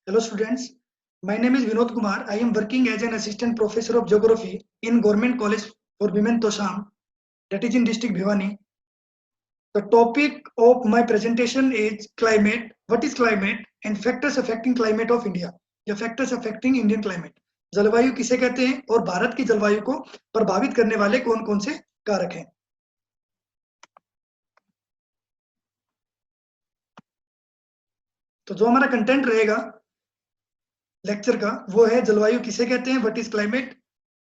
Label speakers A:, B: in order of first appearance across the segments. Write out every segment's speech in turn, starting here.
A: Hello students, my name is Vinod Kumar. I am working as an assistant professor of geography in Government College for Women Tosham, that is in district Bhiwani. The topic of my presentation is climate. What is climate and factors affecting climate of India? या factors affecting Indian climate. जलवायु किसे कहते हैं और भारत की जलवायु को प्रभावित करने वाले कौन-कौन से कारक हैं? तो जो हमारा कंटेंट रहेगा लेक्चर का वो है जलवायु किसे कहते हैं, what is climate,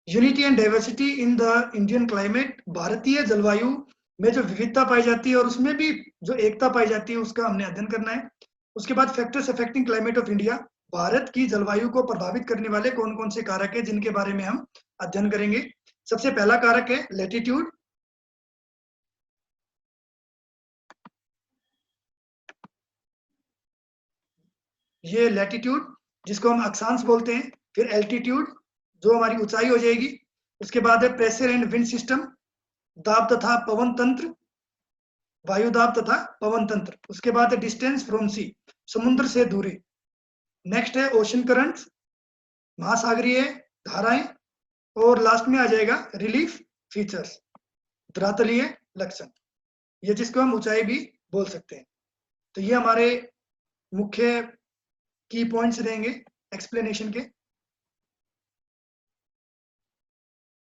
A: unity and diversity in the Indian climate, भारतीय जलवायु में जो विविधता पाई जाती है और उसमें भी जो एकता पाई जाती है उसका हमने अध्ययन करना है। उसके बाद factors affecting climate of India, Bharat की जलवायु को प्रभावित करने वाले कौन कौन से कारक है जिनके बारे में हम अध्ययन करेंगे। सबसे पहला कारक है लैटिट्यूड। ये लैटिट्यूड जिसको हम अक्षांश बोलते हैं। फिर एल्टीट्यूड जो हमारी ऊंचाई हो जाएगी। उसके बाद है प्रेशर एंड विंड सिस्टम, दाब तथा पवन तंत्र, वायु दाब तथा पवन तंत्र। उसके बाद है डिस्टेंस फ्रॉम सी, समुद्र से दूरी। नेक्स्ट है ओशन करंट्स, महासागरीय धाराएं। और लास्ट में आ जाएगा रिलीफ फीचर्स, धरातलीय लक्षण, ये जिसको हम ऊंचाई भी बोल सकते हैं। तो ये हमारे मुख्य की पॉइंट्स रहेंगे एक्सप्लेनेशन के।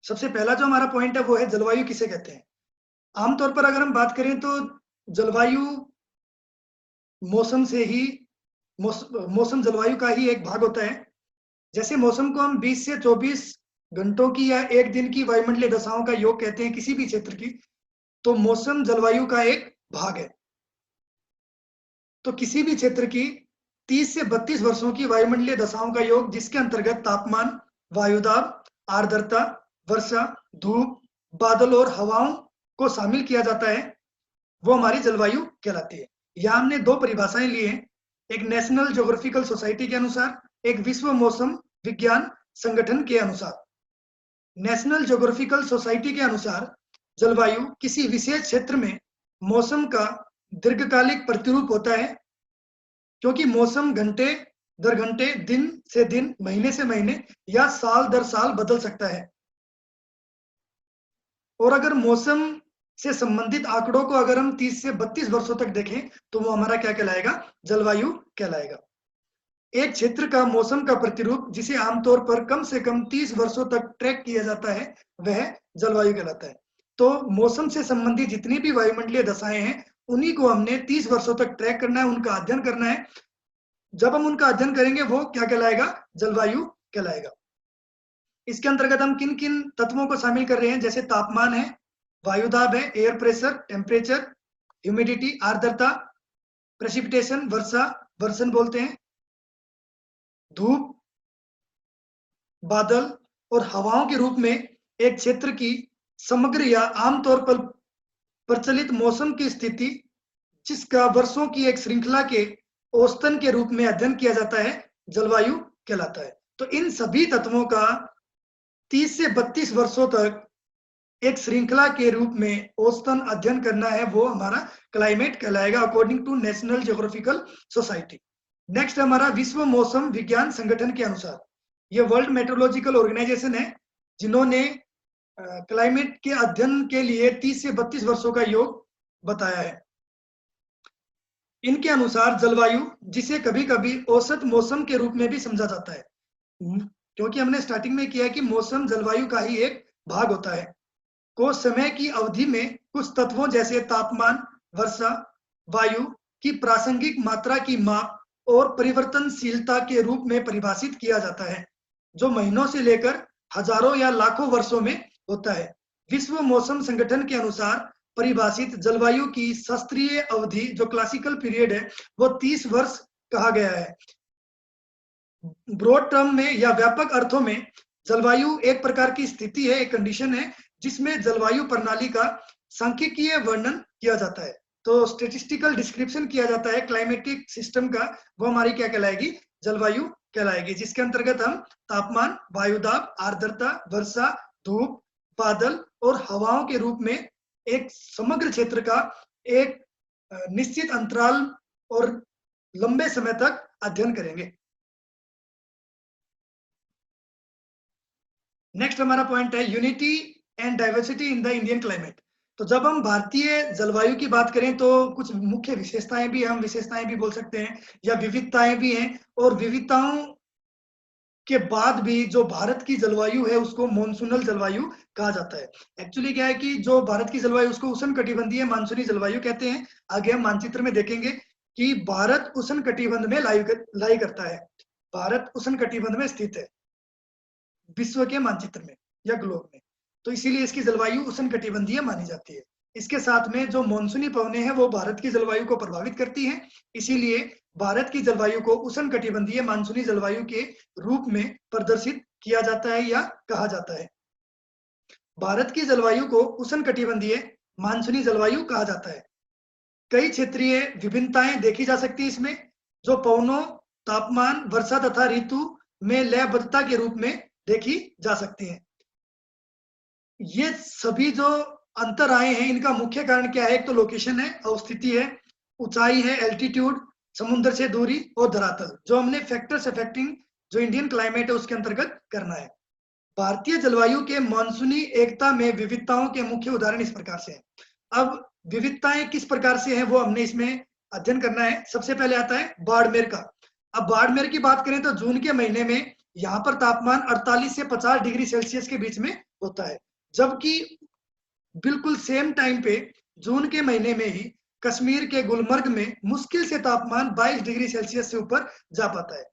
A: सबसे पहला जो हमारा पॉइंट है वो है जलवायु किसे कहते हैं। आमतौर पर अगर हम बात करें तो जलवायु मौसम से ही मौसम जलवायु का ही एक भाग होता है। जैसे मौसम को हम 20 से 24 घंटों की या एक दिन की वायुमंडलीय दशाओं का योग कहते हैं किसी भी क्षेत्र की, तो मौसम जलवायु का एक भाग है। तो किसी भी क्षेत्र की 30 से 32 वर्षों की वायुमंडलीय दशाओं का योग जिसके अंतर्गत तापमान, वायुदाब, आर्द्रता, वर्षा, धूप, बादल और हवाओं को शामिल किया जाता है, वो हमारी जलवायु कहलाती है। यहाँ हमने दो परिभाषाएं ली हैं, एक नेशनल ज्योग्राफिकल सोसाइटी के अनुसार, एक विश्व मौसम विज्ञान संगठन के अनुसार। नेशनल ज्योग्राफिकल सोसाइटी के अनुसार जलवायु किसी विशेष क्षेत्र में मौसम का दीर्घकालिक प्रतिरूप होता है, क्योंकि मौसम घंटे दर घंटे, दिन से दिन, महीने से महीने या साल दर साल बदल सकता है। और अगर मौसम से संबंधित आंकड़ों को अगर हम 30 से 32 वर्षों तक देखें तो वो हमारा क्या कहलाएगा, जलवायु कहलाएगा। एक क्षेत्र का मौसम का प्रतिरूप जिसे आमतौर पर कम से कम 30 वर्षों तक ट्रैक किया जाता है वह जलवायु कहलाता है। तो मौसम से संबंधित जितनी भी वायुमंडलीय दशाएं हैं उन्हीं को हमने 30 वर्षों तक ट्रैक करना है, उनका अध्ययन करना है। जब हम उनका अध्ययन करेंगे वो क्या कहलाएगा, जलवायु कहलाएगा। इसके अंतर्गत हम किन किन तत्वों को शामिल कर रहे हैं, जैसे तापमान है, वायुदाब है, एयर प्रेशर, टेम्परेचर, ह्यूमिडिटी, आर्द्रता, प्रेसिपिटेशन, वर्षा, वर्षण बोलते हैं, धूप, बादल और हवाओं के रूप में एक क्षेत्र की समग्र या आमतौर पर प्रचलित मौसम की स्थिति जिसका वर्षों की एक श्रृंखला के औसतन के रूप में अध्ययन किया जाता है, जलवायु कहलाता है। तो इन सभी तत्वों का 30 से 32 वर्षों तक एक श्रृंखला के रूप में औसतन अध्ययन करना है, वो हमारा क्लाइमेट कहलाएगा according to national geographical society. Next हमारा विश्व मौसम विज्ञान संगठन के अनुसार, ये वर्ल्ड मेट्रोलॉजिकल ऑर्गेनाइजेशन है जिन्होंने क्लाइमेट के अध्ययन के लिए 30 से 32 वर्षों का योग बताया है। इनके अनुसार जलवायु जिसे कभी कभी औसत मौसम के रूप में भी समझा जाता है, क्योंकि हमने स्टार्टिंग में किया कि मौसम जलवायु का ही एक भाग होता है, को समय की अवधि में कुछ तत्वों जैसे तापमान, वर्षा, वायु की प्रासंगिक मात्रा की माप और परिवर्तनशीलता के रूप में परिभाषित किया जाता है, जो महीनों से लेकर हजारों या लाखों वर्षों में होता है। विश्व मौसम संगठन के अनुसार परिभाषित जलवायु की शास्त्रीय अवधि जो क्लासिकल पीरियड है वो 30 वर्ष कहा गया है। ब्रॉड टर्म में या व्यापक अर्थों में जलवायु एक प्रकार की स्थिति है, एक कंडीशन है जिसमें जलवायु प्रणाली का सांख्यिकीय वर्णन किया जाता है। तो स्टेटिस्टिकल डिस्क्रिप्शन किया जाता है क्लाइमेटिक सिस्टम का, वो हमारी क्या कहलाएगी, जलवायु कहलाएगी, जिसके अंतर्गत हम तापमान, वायुदाब, आर्द्रता, वर्षा, धूप, बादल और हवाओं के रूप में एक समग्र क्षेत्र का एक निश्चित अंतराल और लंबे समय तक अध्ययन करेंगे। नेक्स्ट हमारा पॉइंट है unity and diversity in the Indian climate. तो जब हम भारतीय जलवायु की बात करें तो कुछ मुख्य विशेषताएं भी, हम विशेषताएं भी बोल सकते हैं या विविधताएं भी हैं, और विविधताओं के बाद भी जो भारत की जलवायु है उसको मॉनसूनल जलवायु कहा जाता है। एक्चुअली क्या है कि जो भारत की जलवायु उसको उष्णकटिबंधीय मानसूनी जलवायु कहते हैं। आगे हम मानचित्र में देखेंगे कि भारत उष्णकटिबंध में लाई करता है। भारत उष्णकटिबंध में स्थित है विश्व के मानचित्र में या ग्लोब में, तो इसीलिए इसकी जलवायु उष्णकटिबंधीय मानी जाती है। इसके साथ में जो मानसूनी पवनें हैं वो भारत की जलवायु को प्रभावित करती हैं, इसीलिए भारत की जलवायु को उष्णकटिबंधीय मानसूनी जलवायु के रूप में प्रदर्शित किया जाता है या कहा जाता है। भारत की जलवायु को उष्णकटिबंधीय मानसूनी जलवायु कहा जाता है। कई क्षेत्रीय विभिन्नताएं देखी जा सकती है इसमें, जो पवनों, तापमान, वर्षा तथा ऋतु में लयबद्धता के रूप में देखी जा सकती है। ये सभी जो अंतर आए हैं इनका मुख्य कारण क्या है? एक तो लोकेशन है, अवस्थिति है, ऊंचाई है, एल्टीट्यूड, समुद्र से दूरी और धरातल, जो हमने फैक्टर्स अफेक्टिंग जो इंडियन क्लाइमेट है उसके अंतर्गत करना है। भारतीय जलवायु के मानसूनी एकता में विविधताओं के मुख्य उदाहरण इस प्रकार से हैं। अब विविधताएं किस प्रकार से हैं वो हमने इसमें अध्ययन करना है। सबसे पहले आता है बाड़मेर का। अब बाड़मेर की बात करें तो जून के महीने में यहाँ पर तापमान 48 से 50 डिग्री सेल्सियस के बीच में होता है, जबकि बिल्कुल सेम टाइम पे जून के महीने में ही कश्मीर के गुलमर्ग में मुश्किल से तापमान 22 डिग्री सेल्सियस से ऊपर जा पाता है।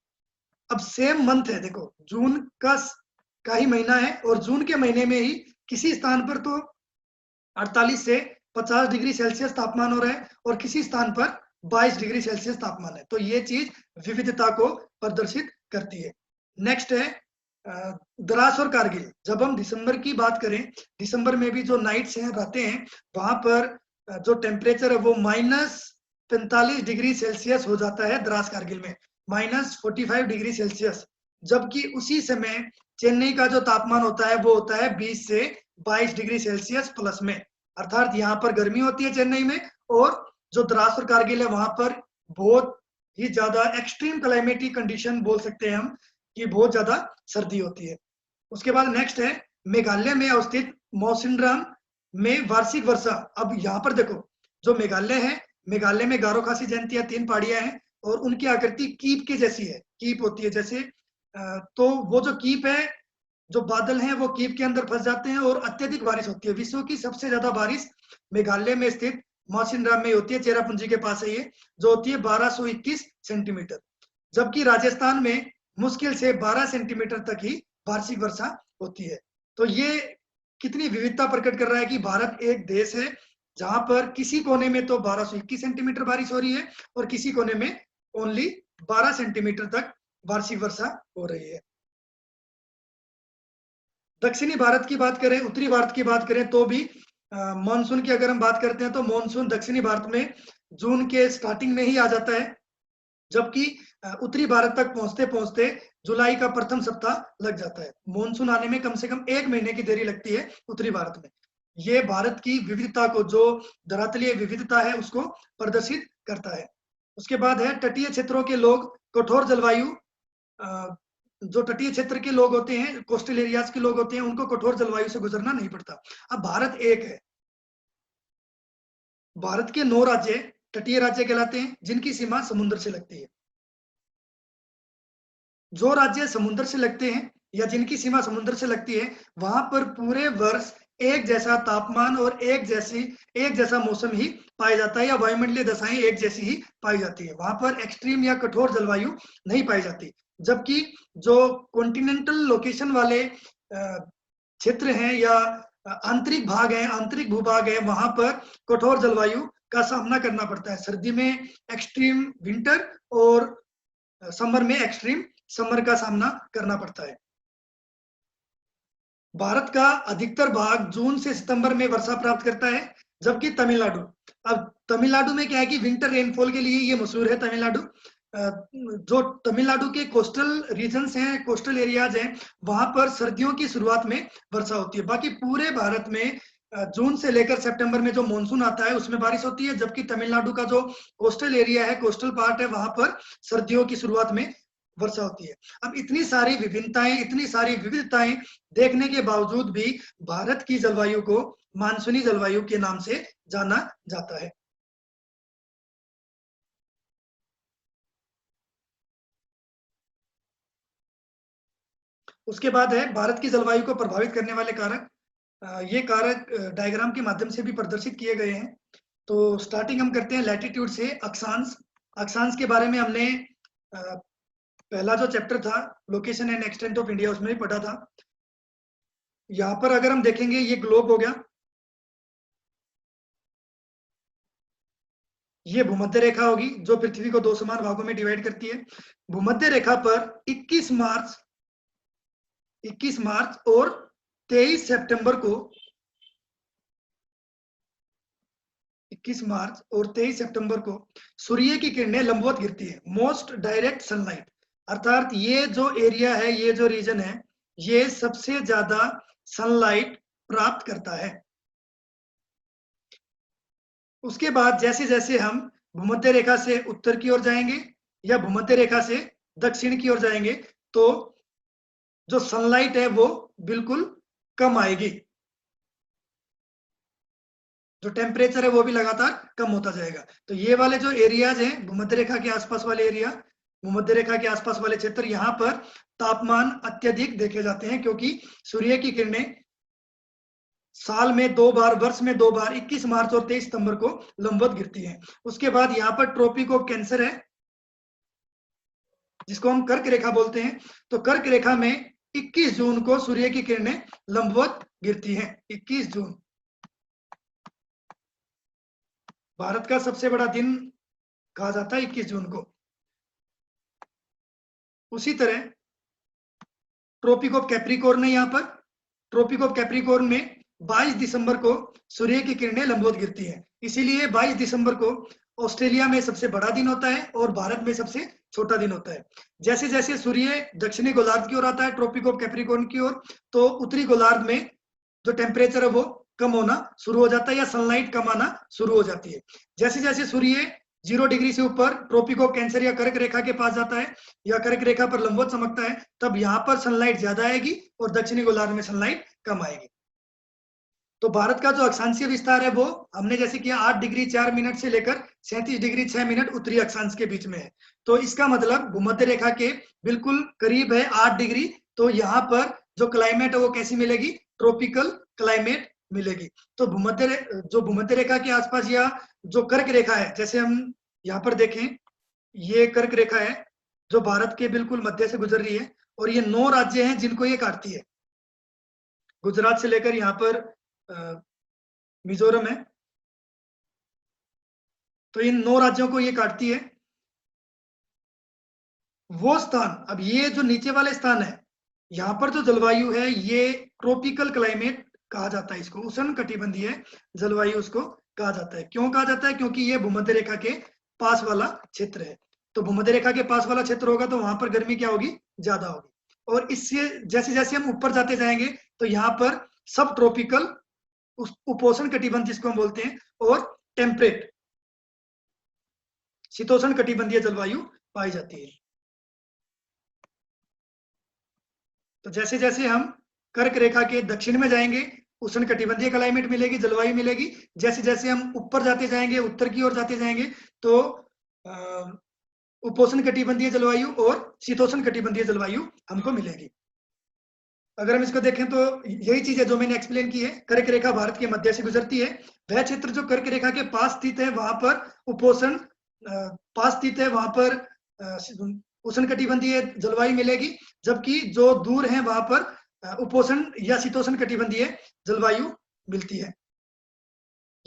A: अब सेम मंथ है, देखो जून का ही महीना है और जून के महीने में ही किसी स्थान पर तो 48 से 50 डिग्री सेल्सियस तापमान हो रहा है और किसी स्थान पर 22 डिग्री सेल्सियस तापमान है। तो ये चीज विविधता को प्रदर्शित करती है। नेक्स्ट है द्रास और कारगिल। जब हम दिसंबर की बात करें, दिसंबर में भी जो नाइट्स हैं, रातें हैं, वहां पर जो टेम्परेचर है वो -45 डिग्री सेल्सियस हो जाता है द्रास कारगिल में, -45 डिग्री सेल्सियस। जबकि उसी समय चेन्नई का जो तापमान होता है वो होता है 20 से 22 डिग्री सेल्सियस प्लस में, अर्थात यहाँ पर गर्मी होती है चेन्नई में, और जो द्रास और कारगिल है वहां पर बहुत ही ज्यादा एक्सट्रीम क्लाइमेटिक कंडीशन बोल सकते हैं हम कि बहुत ज्यादा सर्दी होती है। उसके बाद नेक्स्ट है मेघालय में अवस्थित मौसिनराम में वार्षिक वर्षा। अब यहाँ पर देखो जो मेघालय है, मेघालय में गारो खासी जयंतियां 3 पहाड़ियां हैं और उनकी आकृति कीप के जैसी है, कीप होती है जैसे, तो वो जो कीप है, जो बादल हैं वो कीप के अंदर फंस जाते हैं और अत्यधिक बारिश होती है। विश्व की सबसे ज्यादा बारिश मेघालय में स्थित मौसिनराम में होती है, चेरापूंजी के पास है ये, जो होती है 1221 सेंटीमीटर। जबकि राजस्थान में मुश्किल से 12 सेंटीमीटर तक ही वार्षिक वर्षा होती है। तो ये कितनी विविधता प्रकट कर रहा है कि भारत एक देश है जहां पर किसी कोने में तो 1221 सेंटीमीटर बारिश हो रही है और किसी कोने में ओनली 12 सेंटीमीटर तक वार्षिक वर्षा हो रही है। दक्षिणी भारत की बात करें, उत्तरी भारत की बात करें तो भी मानसून की अगर हम बात करते हैं तो मानसून दक्षिणी भारत में जून के स्टार्टिंग में ही आ जाता है, जबकि उत्तरी भारत तक पहुंचते पहुंचते जुलाई का प्रथम सप्ताह लग जाता है। मानसून आने में कम से कम 1 महीने की देरी लगती है उत्तरी भारत में। ये भारत की विविधता को, जो धरातलीय विविधता है उसको प्रदर्शित करता है। उसके बाद है तटीय क्षेत्रों के लोग कठोर जलवायु, जो तटीय क्षेत्र के लोग होते हैं, कोस्टल एरियाज के लोग होते हैं, उनको कठोर जलवायु से गुजरना नहीं पड़ता। अब भारत एक है, भारत के 9 राज्य तटीय राज्य कहलाते हैं जिनकी सीमा समुद्र से लगती है। जो राज्य समुद्र से लगते हैं या जिनकी सीमा समुद्र से लगती है वहां पर पूरे वर्ष एक जैसा तापमान और एक जैसा मौसम ही पाया जाता है, या वायुमंडलीय दशाएं एक जैसी ही पाई जाती है। वहां पर एक्सट्रीम या कठोर जलवायु नहीं पाई जाती। जबकि जो कॉन्टिनेंटल लोकेशन वाले क्षेत्र हैं या आंतरिक भाग हैं, आंतरिक भूभाग है, वहां पर कठोर जलवायु का सामना करना पड़ता है। सर्दी में एक्सट्रीम विंटर और समर में एक्सट्रीम समर का सामना करना पड़ता है। भारत का अधिकतर भाग जून से सितंबर में वर्षा प्राप्त करता है, जबकि तमिलनाडु, अब तमिलनाडु में क्या है कि विंटर रेनफॉल के लिए ये मशहूर है तमिलनाडु। जो तमिलनाडु के कोस्टल रीजन्स हैं, कोस्टल एरियाज हैं, वहां पर सर्दियों की शुरुआत में वर्षा होती है। बाकी पूरे भारत में जून से लेकर सितंबर में जो मानसून आता है उसमें बारिश होती है, जबकि तमिलनाडु का जो कोस्टल एरिया है, कोस्टल पार्ट है, वहां पर सर्दियों की शुरुआत में वर्षा होती है। अब इतनी सारी विभिन्नताएं, इतनी सारी विविधताएं देखने के बावजूद भी भारत की जलवायु को मानसूनी जलवायु के नाम से जाना जाता है। उसके बाद है भारत की जलवायु को प्रभावित करने वाले कारक। ये कारक डायग्राम के माध्यम से भी प्रदर्शित किए गए हैं। तो स्टार्टिंग हम करते हैं लैटिट्यूड से। अक्षांश, अक्षांश के बारे में हमने पहला जो चैप्टर था location and extent of India उसमें भी पढ़ा था। यहाँ पर अगर हम देखेंगे ये ग्लोब हो गया, ये भूमध्य रेखा होगी जो पृथ्वी को 2 समान भागों में डिवाइड करती है। भूमध्य रेखा पर 21 मार्च और 23 सितंबर को 21 मार्च और 23 सितंबर को सूर्य की किरणें लंबवत गिरती है। मोस्ट डायरेक्ट सनलाइट, अर्थात ये जो एरिया है, ये जो रीजन है, ये सबसे ज्यादा सनलाइट प्राप्त करता है। उसके बाद जैसे जैसे हम भूमध्य रेखा से उत्तर की ओर जाएंगे या भूमध्य रेखा से दक्षिण की ओर जाएंगे तो जो सनलाइट है वो बिल्कुल कम आएगी, जो टेम्परेचर है वो भी लगातार कम होता जाएगा। तो ये वाले जो एरियाज हैं भूमध्य रेखा के आसपास वाले एरिया, भूमध्य रेखा के आसपास वाले क्षेत्र, यहाँ पर तापमान अत्यधिक देखे जाते हैं क्योंकि सूर्य की किरणें साल में 2 बार, वर्ष में 2 बार 21 मार्च और 23 सितंबर को लंबवत गिरती है। उसके बाद यहाँ पर ट्रॉपिक ऑफ कैंसर है जिसको हम कर्क रेखा बोलते हैं। तो कर्क रेखा में 21 जून को सूर्य की किरणें लंबवत गिरती हैं। 21 जून भारत का सबसे बड़ा दिन कहा जाता है 21 जून को। उसी तरह ट्रॉपिक ऑफ कैप्रिकॉर्न है, यहाँ पर ट्रॉपिक ऑफ कैप्रिकॉर्न में 22 दिसंबर को सूर्य की किरणें लंबवत गिरती हैं। इसीलिए 22 दिसंबर को ऑस्ट्रेलिया में सबसे बड़ा दिन होता है और भारत में सबसे छोटा दिन होता है। जैसे जैसे सूर्य दक्षिणी गोलार्ध की ओर आता है ट्रॉपिक ऑफ कैप्रिकॉर्न की ओर, तो उत्तरी गोलार्ध में जो टेम्परेचर है वो कम होना शुरू हो जाता है या सनलाइट कम आना शुरू हो जाती है। जैसे जैसे सूर्य 0 डिग्री से ऊपर ट्रॉपिक ऑफ कैंसर या कर्क रेखा के पास जाता है या कर्क रेखा पर लंबवत चमकता है, तब यहाँ पर सनलाइट ज्यादा आएगी और दक्षिणी गोलार्ध में सनलाइट कम आएगी। तो भारत का जो अक्षांशीय विस्तार है वो हमने जैसे किया 8 डिग्री 4 मिनट से लेकर 37 डिग्री 6 मिनट उत्तरी अक्षांश के बीच में है। तो इसका मतलब भूमध्य रेखा के बिल्कुल करीब है 8 डिग्री। तो यहाँ पर जो क्लाइमेट है वो कैसी मिलेगी? ट्रॉपिकल क्लाइमेट मिलेगी। तो भूमध्य रेखा के आसपास या जो कर्क रेखा है, जैसे हम यहाँ पर देखें, ये कर्क रेखा है जो भारत के बिल्कुल मध्य से गुजर रही है और ये 9 राज्य हैं जिनको ये काटती है। गुजरात से लेकर यहाँ पर मिजोरम है, तो इन 9 राज्यों को ये काटती है। वो स्थान, अब ये जो नीचे वाले स्थान है, यहाँ पर जो जलवायु है ये ट्रॉपिकल क्लाइमेट कहा जाता है, इसको उष्ण कटिबंधीय जलवायु उसको कहा जाता है। क्यों कहा जाता है? क्योंकि ये भूमध्य रेखा के पास वाला क्षेत्र है। तो भूमध्य रेखा के पास वाला क्षेत्र होगा तो वहां पर गर्मी क्या होगी? ज्यादा होगी। और इससे जैसे जैसे हम ऊपर जाते जाएंगे तो यहाँ पर सब ट्रॉपिकल उपोष्ण कटिबंध जिसको हम बोलते हैं और टेम्परेट शीतोष्ण कटिबंधीय जलवायु पाई जाती है। तो जैसे जैसे हम कर्क रेखा के दक्षिण में जाएंगे उष्ण कटिबंधीय क्लाइमेट मिलेगी, जलवायु मिलेगी। जैसे जैसे हम ऊपर जाते जाएंगे, उत्तर की ओर जाते जाएंगे तो उपोष्ण कटिबंधीय जलवायु और शीतोष्ण कटिबंधीय जलवायु हमको मिलेगी। अगर हम इसको देखें तो यही चीज है जो मैंने एक्सप्लेन की है। कर्क रेखा भारत के मध्य से गुजरती है। वह क्षेत्र जो कर्क रेखा के पास स्थित है वहां पर उपोष्ण पास स्थित है, वहां पर उष्ण कटिबंधीय जलवायु मिलेगी, जबकि जो दूर है वहां पर उपोष्ण या शीतोष्ण कटिबंधीय जलवायु मिलती है।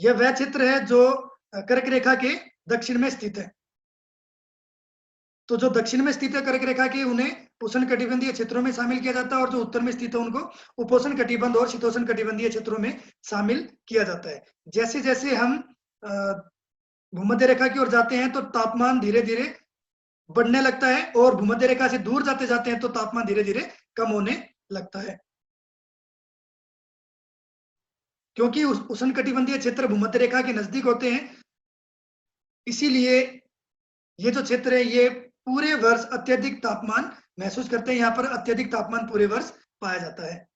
A: यह वह क्षेत्र है जो कर्क रेखा के दक्षिण में स्थित है। तो जो दक्षिण में स्थित है कर्क रेखा के, उन्हें उष्ण कटिबंधीय क्षेत्रों में शामिल किया जाता है और जो उत्तर में स्थित है उनको उपोष्ण कटिबंध और शीतोष्ण कटिबंधीय क्षेत्रों में शामिल किया जाता है। जैसे जैसे हम भूमध्य रेखा की ओर जाते हैं तो तापमान धीरे धीरे बढ़ने लगता है और भूमध्य रेखा से दूर जाते जाते हैं तो तापमान धीरे धीरे कम होने लगता है, क्योंकि उष्ण कटिबंधीय क्षेत्र भूमध्य रेखा के नजदीक होते हैं। इसीलिए ये जो क्षेत्र है ये पूरे वर्ष अत्यधिक तापमान महसूस करते हैं। यहाँ पर अत्यधिक तापमान पूरे वर्ष पाया जाता है।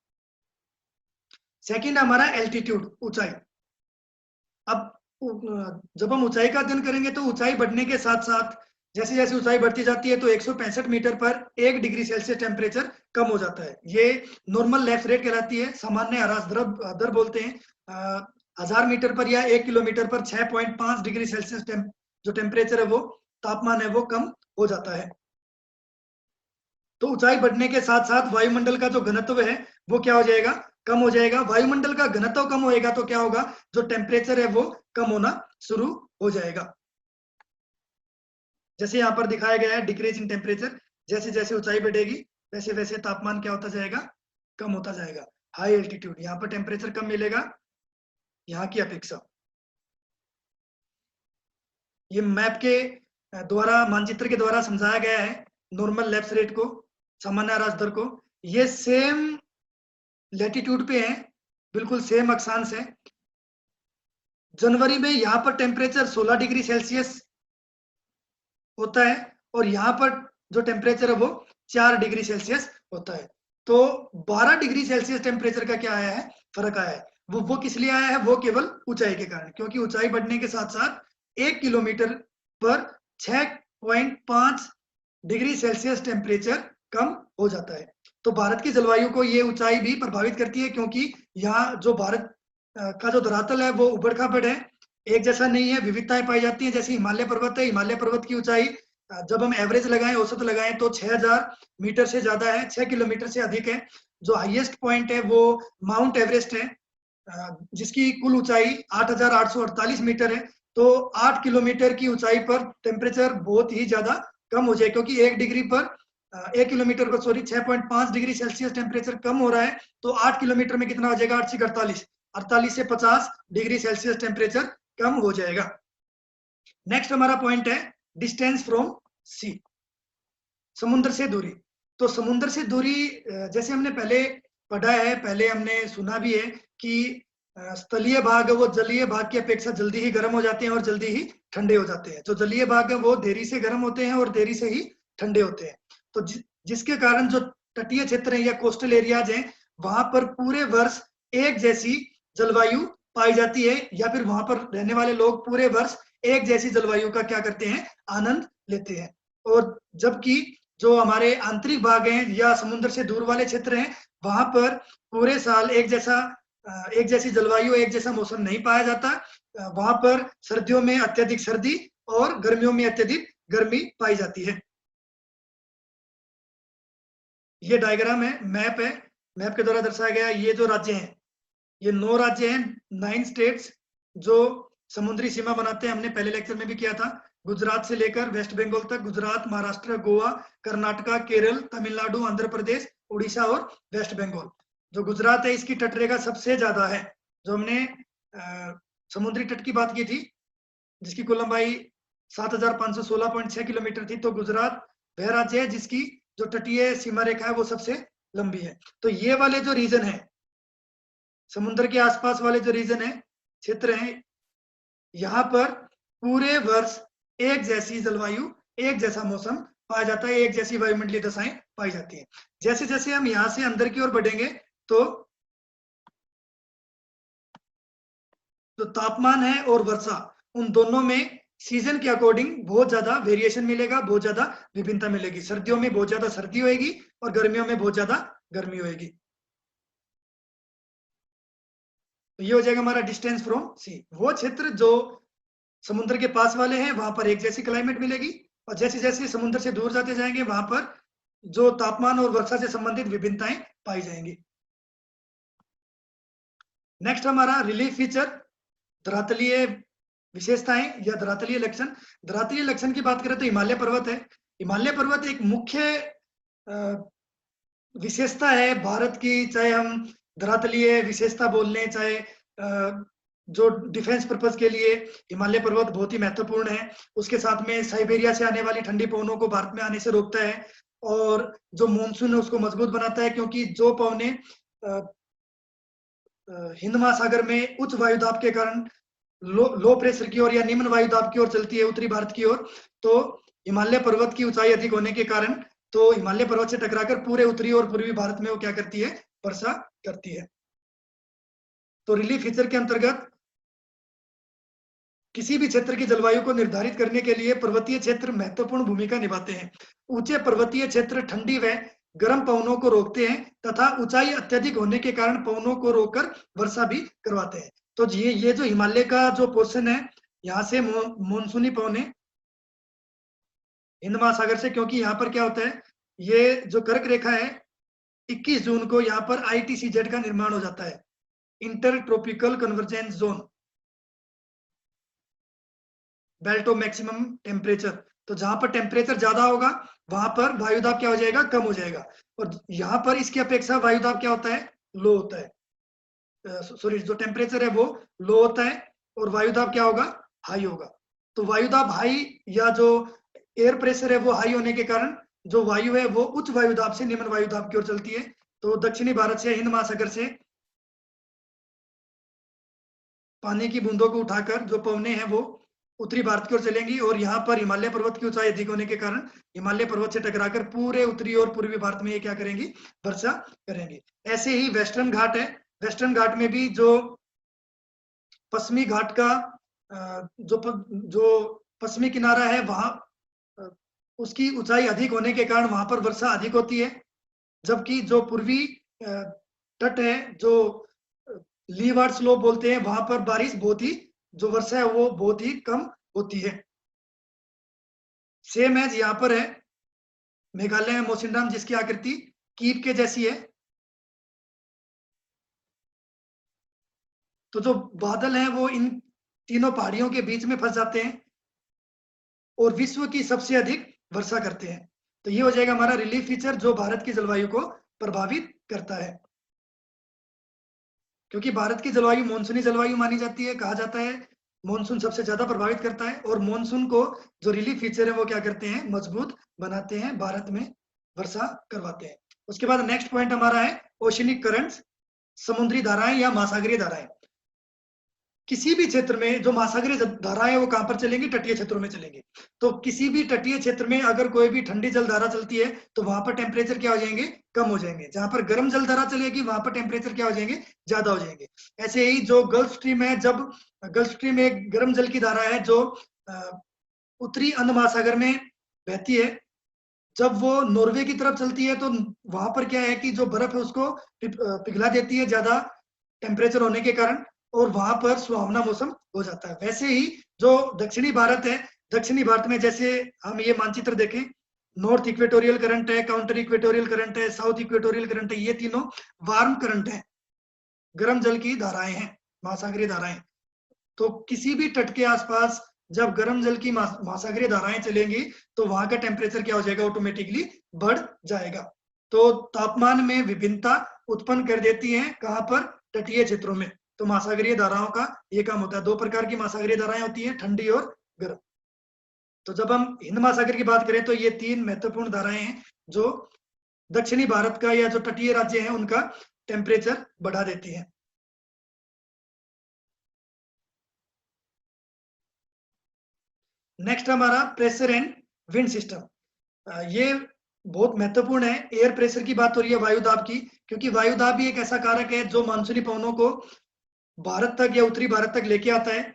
A: सेकंड हमारा एल्टीट्यूड, ऊंचाई। अब जब हम ऊंचाई का अध्ययन करेंगे तो ऊंचाई बढ़ने के साथ साथ जैसे जैसे ऊंचाई बढ़ती जाती है तो 165 मीटर पर 1 डिग्री सेल्सियस टेम्परेचर कम हो जाता है। ये नॉर्मल लैप्स रेट कहलाती है। सामान्य ह्रास दर बोलते हैं। 1000 मीटर पर या 1 किलोमीटर पर 6.5 डिग्री सेल्सियस जो टेम्परेचर है वो तापमान है वो कम हो जाता है। तो ऊंचाई बढ़ने के साथ साथ वायुमंडल का जो घनत्व है वो क्या हो जाएगा, कम हो जाएगा। वायुमंडल का घनत्व कम होएगा तो क्या होगा, जो टेम्परेचर है वो कम होना शुरू हो जाएगा। जैसे यहाँ पर दिखाया गया है डिक्रीज इन टेम्परेचर, जैसे जैसे ऊंचाई बढ़ेगी वैसे वैसे तापमान क्या होता जाएगा, कम होता जाएगा। हाई एल्टीट्यूड, यहाँ पर टेम्परेचर कम मिलेगा यहाँ की अपेक्षा। ये मैप के द्वारा, मानचित्र के द्वारा समझाया गया है नॉर्मल लैप्स रेट को, सामान्य ह्रास दर को। ये सेम लैटिट्यूड पे है, बिल्कुल सेम अक्षांश है। जनवरी में यहाँ पर टेम्परेचर 16 डिग्री सेल्सियस होता है और यहाँ पर जो टेम्परेचर है वो 4 डिग्री सेल्सियस होता है। तो 12 डिग्री सेल्सियस टेम्परेचर का क्या आया है, फर्क आया है। वो किस लिए आया है, वो केवल ऊंचाई के कारण, क्योंकि ऊंचाई बढ़ने के साथ साथ 1 किलोमीटर पर 6.5 डिग्री सेल्सियस टेम्परेचर कम हो जाता है। तो भारत की जलवायु को ये ऊंचाई भी प्रभावित करती है, क्योंकि यहाँ जो भारत का जो धरातल है वो उबड़ खाबड़ है, एक जैसा नहीं है, विविधताएं पाई जाती हैं। जैसे हिमालय पर्वत है, हिमालय पर्वत की ऊंचाई जब हम एवरेज लगाएं, औसत लगाएं तो 6000 मीटर से ज्यादा है, 6 किलोमीटर से अधिक है। जो हाईएस्ट पॉइंट है वो माउंट एवरेस्ट है, जिसकी कुल ऊंचाई 8848 मीटर है। तो 8 किलोमीटर की ऊंचाई पर टेम्परेचर बहुत ही ज्यादा कम हो जाए, क्योंकि 1 डिग्री पर 1 किलोमीटर पर 6.5 डिग्री सेल्सियस टेम्परेचर कम हो रहा है। तो 8 किलोमीटर में कितना हो जाएगा, 8 से 48, 48 से 50 डिग्री सेल्सियस टेम्परेचर कम हो जाएगा। नेक्स्ट हमारा पॉइंट है डिस्टेंस फ्रॉम सी, समुद्र से दूरी। तो समुद्र से दूरी जैसे हमने पहले पढ़ा है, पहले हमने सुना भी है कि स्थलीय भाग है वो जलीय भाग की अपेक्षा जल्दी ही गर्म हो जाते हैं और जल्दी ही ठंडे हो जाते हैं। जो जलीय भाग है वो देरी से गर्म होते हैं और देरी से ही ठंडे होते हैं। तो जिसके कारण जो तटीय क्षेत्र है या कोस्टल एरियाज हैं, वहां पर पूरे वर्ष एक जैसी जलवायु पाई जाती है, या फिर वहां पर रहने वाले लोग पूरे वर्ष एक जैसी जलवायु का क्या करते हैं, आनंद लेते हैं। और जबकि जो हमारे आंतरिक भाग हैं या समुद्र से दूर वाले क्षेत्र हैं, वहां पर पूरे साल एक जैसी जलवायु, एक जैसा मौसम नहीं पाया जाता। वहां पर सर्दियों में अत्यधिक सर्दी और गर्मियों में अत्यधिक गर्मी पाई जाती है। ये डायग्राम है, मैप है, मैप के द्वारा दर्शाया गया। ये जो राज्य हैं, ये 9 राज्य हैं, 9 स्टेट्स जो समुद्री सीमा बनाते हैं। हमने पहले लेक्चर में भी किया था। गुजरात से लेकर वेस्ट बंगाल तक, गुजरात, महाराष्ट्र, गोवा, कर्नाटका, केरल, तमिलनाडु, आंध्र प्रदेश, उड़ीसा और वेस्ट बंगाल। जो गुजरात है इसकी तटरेखा सबसे ज्यादा है। जो हमने समुद्री तट की बात की थी, जिसकी कुल लंबाई 7516.6 किलोमीटर थी, तो गुजरात वह राज्य है जिसकी जो तटीय सीमा रेखा है वो सबसे लंबी है। तो ये वाले जो रीजन है, समुद्र के आसपास वाले जो रीजन है, क्षेत्र हैं, यहाँ पर पूरे वर्ष एक जैसी जलवायु, एक जैसा मौसम पाया जाता है, एक जैसी वायुमंडलीय दशाएं पाई जाती हैं। जैसे जैसे हम यहाँ से अंदर की ओर बढ़ेंगे तो जो तापमान है और वर्षा, उन दोनों में सीजन के अकॉर्डिंग बहुत ज्यादा वेरिएशन मिलेगा, बहुत ज्यादा विभिन्नता मिलेगी। सर्दियों में बहुत ज्यादा सर्दी होगी और गर्मियों में बहुत ज्यादा गर्मी होगी। तो ये हो जाएगा हमारा डिस्टेंस फ्रॉम सी। वो क्षेत्र जो समुद्र के पास वाले हैं वहां पर एक जैसी क्लाइमेट मिलेगी, और जैसे जैसे समुद्र से दूर जाते जाएंगे वहां पर जो तापमान और वर्षा से संबंधित विभिन्नताएं पाई जाएंगी। नेक्स्ट हमारा रिलीफ फीचर, धरातलीय विशेषताएं या धरातलीय लक्षण। धरातलीय लक्षण की बात करें तो हिमालय पर्वत है। हिमालय पर्वत एक मुख्य विशेषता है भारत की, चाहे हम धरातलीय विशेषता बोल लें, चाहे जो डिफेंस पर्पज के लिए हिमालय पर्वत बहुत ही महत्वपूर्ण है। उसके साथ में साइबेरिया से आने वाली ठंडी पवनों को भारत में आने से रोकता है, और जो मानसून है उसको मजबूत बनाता है, क्योंकि जो पवनें हिंद महासागर में उच्च वायुदाब के कारण लो प्रेशर की ओर या निम्न वायुदाब की ओर चलती है उत्तरी भारत की ओर, तो हिमालय पर्वत की ऊंचाई अधिक होने के कारण तो हिमालय पर्वत से टकराकर पूरे उत्तरी और पूर्वी भारत में वो क्या करती है, वर्षा करती है। तो रिलीफ फीचर के अंतर्गत किसी भी क्षेत्र की जलवायु को निर्धारित करने के लिए पर्वतीय क्षेत्र महत्वपूर्ण भूमिका निभाते हैं। ऊंचे पर्वतीय क्षेत्र ठंडी व गर्म पवनों को रोकते हैं तथा ऊंचाई अत्यधिक होने के कारण पवनों को रोककर वर्षा भी करवाते हैं। तो ये जो हिमालय का जो पोर्शन है, यहाँ से मानसूनी पवने हिंद महासागर से, क्योंकि यहाँ पर क्या होता है, ये जो कर्क रेखा है 21 जून को यहाँ पर ITCZ का निर्माण हो जाता है, inter tropical convergence zone, belt of maximum temperature. तो जहां पर टेम्परेचर ज्यादा होगा वहां पर वायुदाब क्या हो जाएगा, कम हो जाएगा, और यहाँ पर इसकी अपेक्षा वायुदाब क्या होता है, लो होता है। सॉरी, जो टेम्परेचर है वो लो होता है और वायुदाब क्या होगा, हाई होगा। तो वायुदाब हाई या जो एयर प्रेशर है वो हाई होने के कारण जो वायु है वो उच्च वायुदाब से निम्न वायुदाब की ओर चलती है। तो दक्षिणी भारत से हिंद महासागर से पानी की बूंदों को उठाकर जो पवने हैं वो उत्तरी भारत की ओर चलेंगी और यहाँ पर हिमालय पर्वत की ऊंचाई अधिक होने के कारण हिमालय पर्वत से टकराकर पूरे उत्तरी और पूर्वी भारत में ये क्या करेंगी, वर्षा करेंगी। ऐसे ही वेस्टर्न घाट है, वेस्टर्न घाट में भी जो पश्चिमी घाट का जो पश्चिमी किनारा है वहां उसकी ऊंचाई अधिक होने के कारण वहां पर वर्षा अधिक होती है, जबकि जो पूर्वी तट है जो लीवार्ड स्लोप बोलते हैं वहां पर बारिश बहुत ही, जो वर्षा है वो बहुत ही कम होती है। सेम एज यहाँ पर है मेघालय में मौसिनराम, जिसकी आकृति कीप के जैसी है। तो जो बादल हैं वो इन तीनों पहाड़ियों के बीच में फंस जाते हैं और विश्व की सबसे अधिक वर्षा करते हैं। तो ये हो जाएगा हमारा रिलीफ फीचर जो भारत की जलवायु को प्रभावित करता है। क्योंकि भारत की जलवायु मानसूनी जलवायु मानी जाती है, कहा जाता है मानसून सबसे ज्यादा प्रभावित करता है और मानसून को जो रिलीफ फीचर है वो क्या करते हैं, मजबूत बनाते हैं, भारत में वर्षा करवाते हैं। उसके बाद नेक्स्ट पॉइंट हमारा है ओशनिक करंट्स, समुद्री धाराएं या महासागरीय धाराएं। किसी भी क्षेत्र में जो महासागरीय धाराएं वो कहां पर चलेंगी, तटीय क्षेत्रों में चलेंगी। तो किसी भी तटीय क्षेत्र में अगर कोई भी ठंडी जल धारा चलती है तो वहां पर टेम्परेचर क्या हो जाएंगे, कम हो जाएंगे। जहां पर गर्म जल धारा चलेगी वहां पर टेम्परेचर क्या हो जाएंगे, ज्यादा हो जाएंगे। ऐसे ही जो गल्फ स्ट्रीम है, जब गल्फ स्ट्रीम एक गर्म जल की धारा है जो उत्तरी अंध महासागर में बहती है, जब वो नॉर्वे की तरफ चलती है तो वहां पर क्या है कि जो बर्फ है उसको पिघला देती है ज्यादा टेम्परेचर होने के कारण, और वहां पर सुहावना मौसम हो जाता है। वैसे ही जो दक्षिणी भारत है, दक्षिणी भारत में जैसे हम ये मानचित्र देखें, नॉर्थ इक्वेटोरियल करंट है, काउंटर इक्वेटोरियल करंट है, साउथ इक्वेटोरियल करंट है, ये तीनों वार्म करंट है, गर्म जल की धाराएं हैं, महासागरीय धाराएं। तो किसी भी तट के आसपास जब गर्म जल की महासागरीय धाराएं चलेंगी तो वहां का टेम्परेचर क्या हो जाएगा, ऑटोमेटिकली बढ़ जाएगा। तो तापमान में विभिन्नता उत्पन्न कर देती है, कहां पर, तटीय क्षेत्रों में। तो महासागरीय धाराओं का ये काम होता है। दो प्रकार की महासागरीय धाराएं होती हैं, ठंडी और गर्म। तो जब हम हिंद महासागर की बात करें तो ये तीन महत्वपूर्ण धाराएं हैं जो दक्षिणी भारत का या जो तटीय राज्य है उनका टेम्परेचर बढ़ा देती है। नेक्स्ट हमारा प्रेशर एंड विंड सिस्टम। ये बहुत महत्वपूर्ण है। एयर प्रेशर की बात हो रही है, वायुदाब की, क्योंकि वायुदाब भी एक ऐसा कारक है जो मानसूनी पवनों को भारत तक या उत्तरी भारत तक लेके आता है।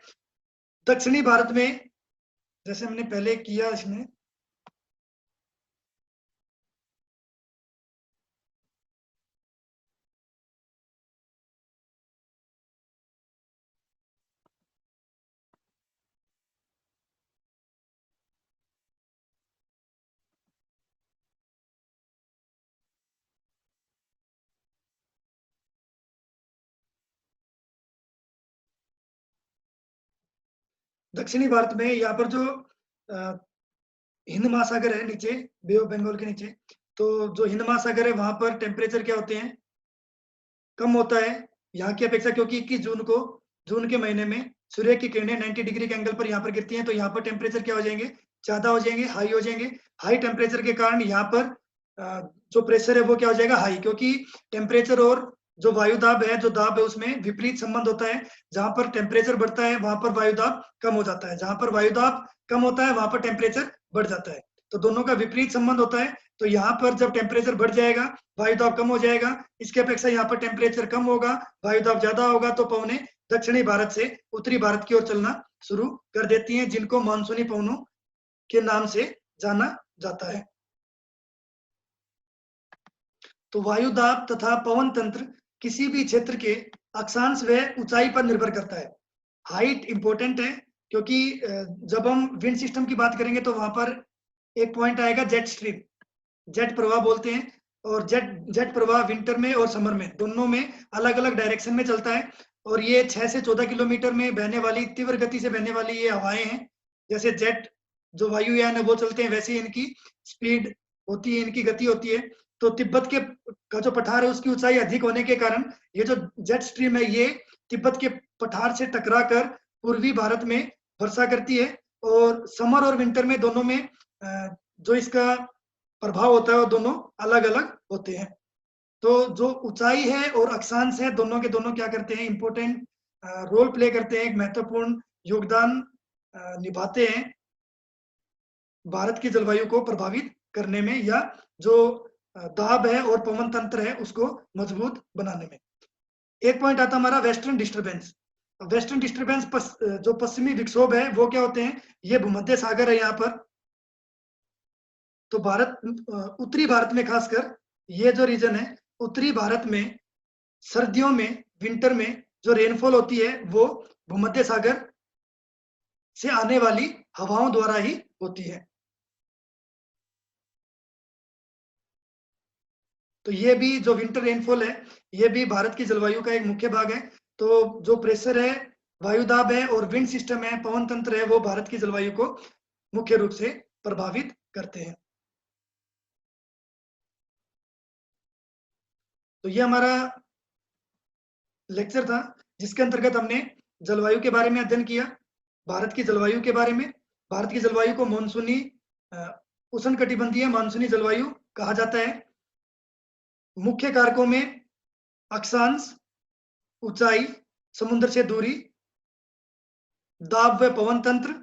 A: दक्षिणी भारत में जैसे हमने पहले किया, इसमें दक्षिणी भारत में यहाँ पर जो हिंद महासागर है नीचे, बे ऑफ बंगाल के नीचे, तो जो हिंद महासागर है वहां पर टेम्परेचर क्या होते हैं, कम होता है यहाँ की अपेक्षा, क्योंकि 21 जून को, जून के महीने में सूर्य की किरणें 90 डिग्री के एंगल पर यहाँ पर गिरती हैं, तो यहाँ पर टेम्परेचर क्या हो जाएंगे, ज्यादा हो जाएंगे, हाई हो जाएंगे। हाई टेम्परेचर के कारण यहाँ पर जो प्रेशर है वो क्या हो जाएगा, हाई, क्योंकि टेम्परेचर और जो वायुदाब है, जो दाब है, उसमें विपरीत संबंध होता है। जहां पर टेम्परेचर बढ़ता है वहां पर वायुदाब कम हो जाता है, जहां पर वायुदाब कम होता है वहां पर टेम्परेचर बढ़ जाता है। तो दोनों का विपरीत संबंध होता है। तो यहाँ पर जब टेम्परेचर बढ़ जाएगा वायुदाब कम हो जाएगा, इसकी अपेक्षा यहाँ पर टेम्परेचर कम होगा, वायुदाब ज्यादा होगा, तो पवनें दक्षिणी भारत से उत्तरी भारत की ओर चलना शुरू कर देती हैं, जिनको मानसूनी पवनों के नाम से जाना जाता है। तो वायुदाब तथा पवन तंत्र किसी भी क्षेत्र के अक्षांश व ऊंचाई पर निर्भर करता है। हाइट इंपॉर्टेंट है, क्योंकि जब हम विंड सिस्टम की बात करेंगे तो वहां पर एक पॉइंट आएगा जेट स्ट्रीम, जेट प्रवाह बोलते हैं। और जेट प्रवाह विंटर में और समर में दोनों में अलग अलग डायरेक्शन में चलता है। और ये 6 से 14 किलोमीटर में बहने वाली, तीव्र गति से बहने वाली ये हवाएं हैं। जैसे जेट जो वायुयान है वो चलते हैं, वैसे ही इनकी स्पीड होती है, इनकी गति होती है। तो तिब्बत के का जो पठार है उसकी ऊंचाई अधिक होने के कारण ये जो जेट स्ट्रीम है ये तिब्बत के पठार से टकरा कर पूर्वी भारत में वर्षा करती है। और समर और विंटर में दोनों में जो इसका प्रभाव होता है वो दोनों अलग अलग होते हैं। तो जो ऊंचाई है और अक्षांश है, दोनों के दोनों क्या करते हैं, इंपॉर्टेंट रोल प्ले करते हैं, एक महत्वपूर्ण योगदान निभाते हैं भारत की जलवायु को प्रभावित करने में, या जो दाब है और पवन तंत्र है उसको मजबूत बनाने में। एक पॉइंट आता हमारा वेस्टर्न डिस्टर्बेंस। वेस्टर्न डिस्टर्बेंस जो पश्चिमी विक्षोभ है वो क्या होते हैं, ये भूमध्य सागर है यहाँ पर। तो भारत उत्तरी भारत में खासकर ये जो रीजन है, उत्तरी भारत में सर्दियों में, विंटर में जो रेनफॉल होती है वो भूमध्य सागर से आने वाली हवाओं द्वारा ही होती है। तो ये भी जो विंटर रेनफॉल है ये भी भारत की जलवायु का एक मुख्य भाग है। तो जो प्रेशर है, वायुदाब है और विंड सिस्टम है, पवन तंत्र है, वो भारत की जलवायु को मुख्य रूप से प्रभावित करते हैं। तो ये हमारा लेक्चर था जिसके अंतर्गत हमने जलवायु के बारे में अध्ययन किया, भारत की जलवायु के बारे में। भारत की जलवायु को मानसूनी उष्णकटिबंधीय मानसूनी जलवायु कहा जाता है। मुख्य कारकों में अक्षांश, ऊंचाई, समुद्र से दूरी, दाब व पवन तंत्र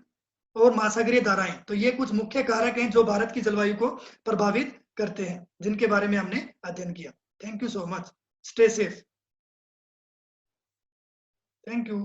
A: और महासागरीय धाराएं, तो ये कुछ मुख्य कारक हैं जो भारत की जलवायु को प्रभावित करते हैं, जिनके बारे में हमने अध्ययन किया। Thank you so much, stay safe, thank you.